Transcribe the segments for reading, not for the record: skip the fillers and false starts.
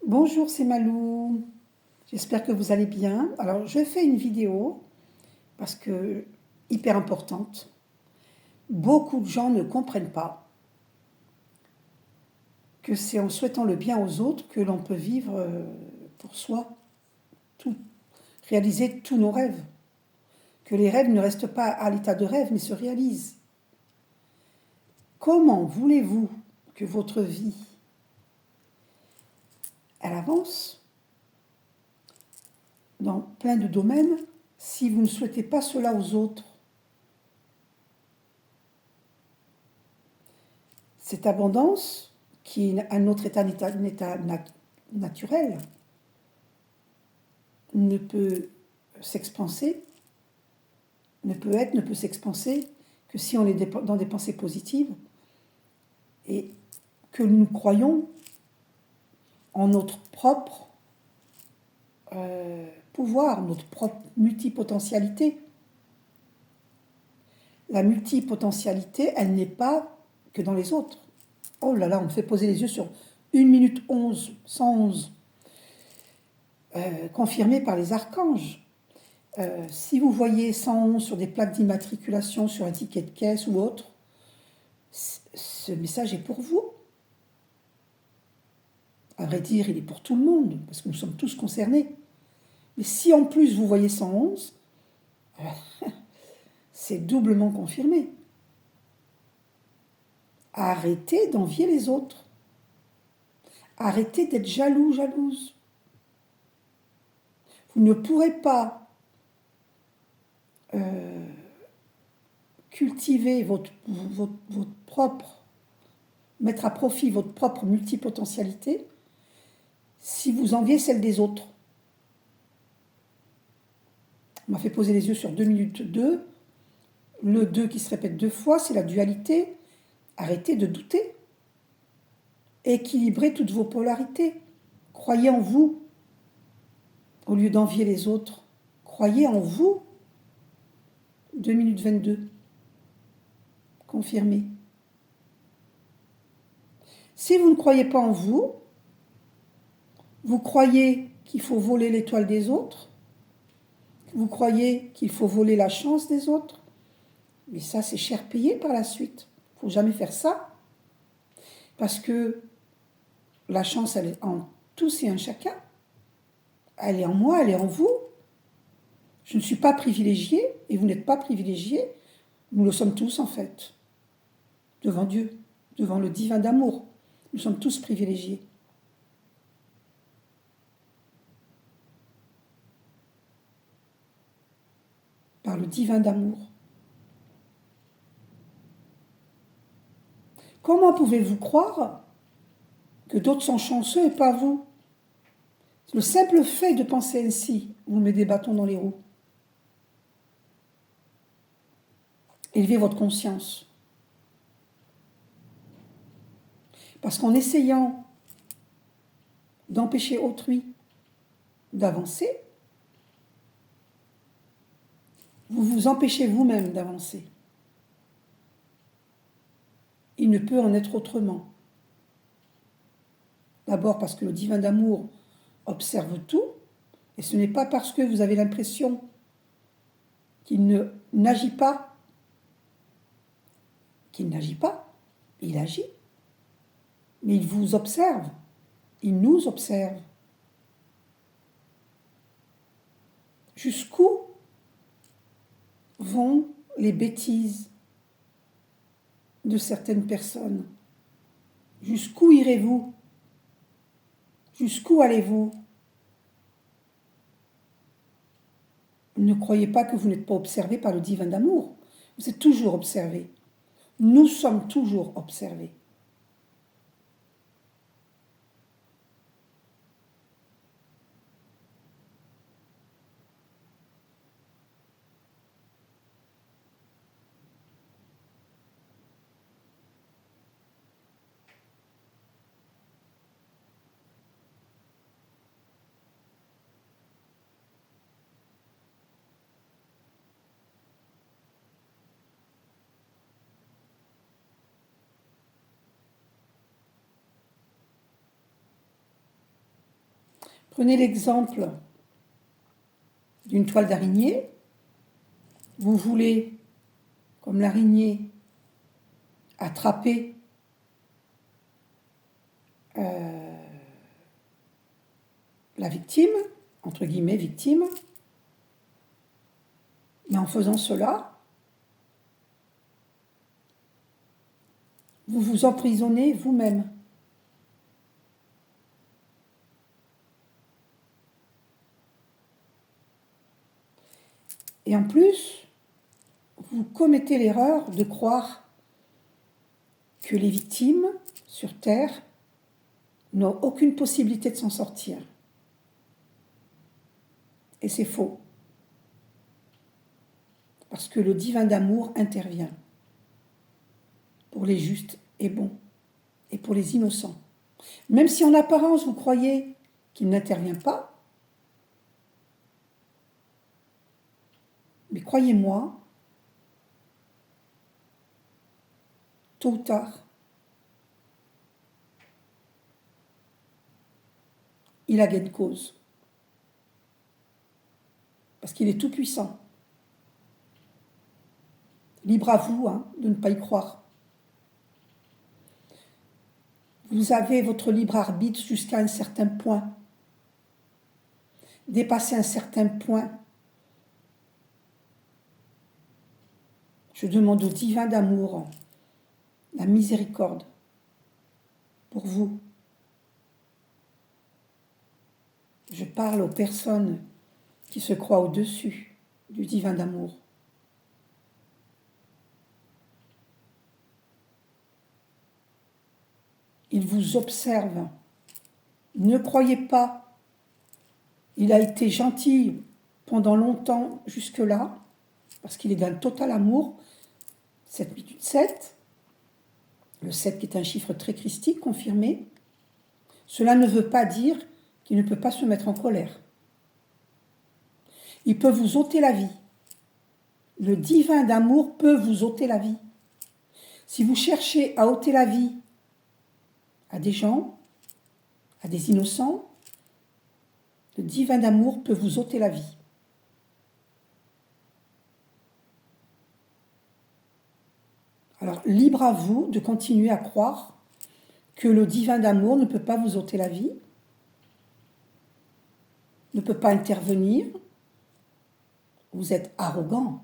Bonjour, c'est Malou. J'espère que vous allez bien. Alors, je fais une vidéo parce que hyper importante. Beaucoup de gens ne comprennent pas que c'est en souhaitant le bien aux autres que l'on peut vivre pour soi, tout, réaliser tous nos rêves. Que les rêves ne restent pas à l'état de rêve mais se réalisent. Comment voulez-vous que votre vie elle avance dans plein de domaines si vous ne souhaitez pas cela aux autres? Cette abondance, qui est un autre état naturel, ne peut s'expanser, ne peut s'expanser que si on est dans des pensées positives et que nous croyons en notre propre pouvoir, notre propre multipotentialité. La multipotentialité, elle n'est pas que dans les autres. Oh là là, on me fait poser les yeux sur 1 minute 11, 111, confirmé par les archanges. Si vous voyez 111 sur des plaques d'immatriculation, sur un ticket de caisse ou autre, ce message est pour vous. À vrai dire, il est pour tout le monde, parce que nous sommes tous concernés. Mais si en plus vous voyez 111, c'est doublement confirmé. Arrêtez d'envier les autres. Arrêtez d'être jaloux, jalouse. Vous ne pourrez pas cultiver votre propre, mettre à profit votre propre multipotentialité si vous enviez celle des autres. On m'a fait poser les yeux sur 2 minutes 2. Le 2 qui se répète 2 fois, c'est la dualité. Arrêtez de douter. Équilibrez toutes vos polarités. Croyez en vous au lieu d'envier les autres. Croyez en vous. 2 minutes 22. Confirmé. Si vous ne croyez pas en vous, vous croyez qu'il faut voler l'étoile des autres, vous croyez qu'il faut voler la chance des autres, mais ça c'est cher payé par la suite. Il ne faut jamais faire ça, parce que la chance elle est en tous et un chacun. Elle est en moi, elle est en vous. Je ne suis pas privilégiée et vous n'êtes pas privilégié. Nous le sommes tous en fait, devant Dieu, devant le divin d'amour. Nous sommes tous privilégiés. Par le divin d'amour. Comment pouvez-vous croire que d'autres sont chanceux et pas vous? Le simple fait de penser ainsi vous met des bâtons dans les roues. Élevez votre conscience. Parce qu'en essayant d'empêcher autrui d'avancer, vous vous empêchez vous-même d'avancer. Il ne peut en être autrement. D'abord parce que le divin d'amour observe tout, et ce n'est pas parce que vous avez l'impression qu'il n'agit pas, il agit. Mais il vous observe, il nous observe. Jusqu'où vont les bêtises de certaines personnes? Jusqu'où irez-vous? Jusqu'où allez-vous? Ne croyez pas que vous n'êtes pas observé par le divin d'amour. Vous êtes toujours observé. Nous sommes toujours observés. Prenez l'exemple d'une toile d'araignée. Vous voulez, comme l'araignée, attraper la victime, entre guillemets victime, mais en faisant cela, vous vous emprisonnez vous-même. Et en plus, vous commettez l'erreur de croire que les victimes sur Terre n'ont aucune possibilité de s'en sortir. Et c'est faux. Parce que le divin d'amour intervient pour les justes et bons et pour les innocents. Même si en apparence vous croyez qu'il n'intervient pas, mais croyez-moi, tôt ou tard, il a gain de cause. Parce qu'il est tout puissant. Libre à vous de ne pas y croire. Vous avez votre libre arbitre jusqu'à un certain point. Dépasser un certain point, je demande au divin d'amour la miséricorde pour vous. Je parle aux personnes qui se croient au-dessus du divin d'amour. Il vous observe. Ne croyez pas. Il a été gentil pendant longtemps jusque-là, parce qu'il est d'un total amour. 7, le 7 qui est un chiffre très christique, confirmé. Cela ne veut pas dire qu'il ne peut pas se mettre en colère. Il peut vous ôter la vie. Le divin d'amour peut vous ôter la vie. Si vous cherchez à ôter la vie à des gens, à des innocents, le divin d'amour peut vous ôter la vie. Alors, libre à vous de continuer à croire que le divin d'amour ne peut pas vous ôter la vie, ne peut pas intervenir. Vous êtes arrogant,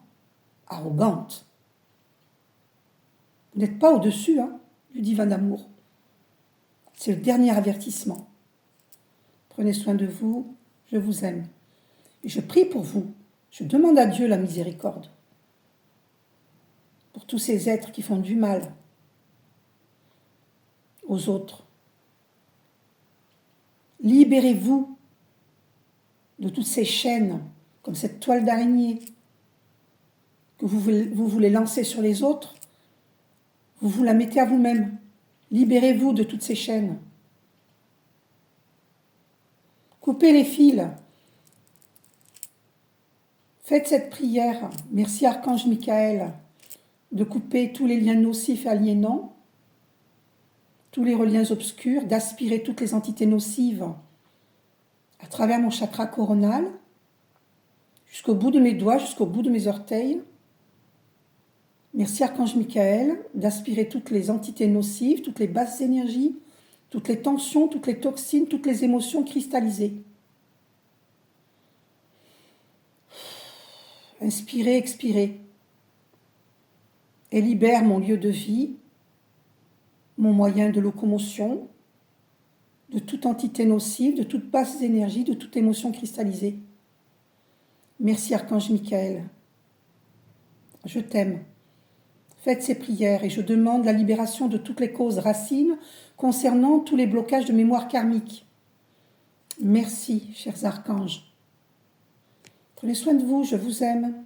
arrogante. Vous n'êtes pas au-dessus du divin d'amour. C'est le dernier avertissement. Prenez soin de vous, je vous aime. Et je prie pour vous. Je demande à Dieu la miséricorde pour tous ces êtres qui font du mal aux autres. Libérez-vous de toutes ces chaînes, comme cette toile d'araignée que vous voulez lancer sur les autres. Vous la mettez à vous-même. Libérez-vous de toutes ces chaînes. Coupez les fils. Faites cette prière. Merci Archange Michael de couper tous les liens nocifs et aliénants, tous les liens obscurs, d'aspirer toutes les entités nocives à travers mon chakra coronal, jusqu'au bout de mes doigts, jusqu'au bout de mes orteils. Merci Archange Michael d'aspirer toutes les entités nocives, toutes les basses énergies, toutes les tensions, toutes les toxines, toutes les émotions cristallisées. Inspirez, expirez. Et libère mon lieu de vie, mon moyen de locomotion, de toute entité nocive, de toute basse énergie, de toute émotion cristallisée. Merci Archange Michael. Je t'aime. Faites ces prières et je demande la libération de toutes les causes racines concernant tous les blocages de mémoire karmique. Merci, chers archanges. Prenez soin de vous, je vous aime.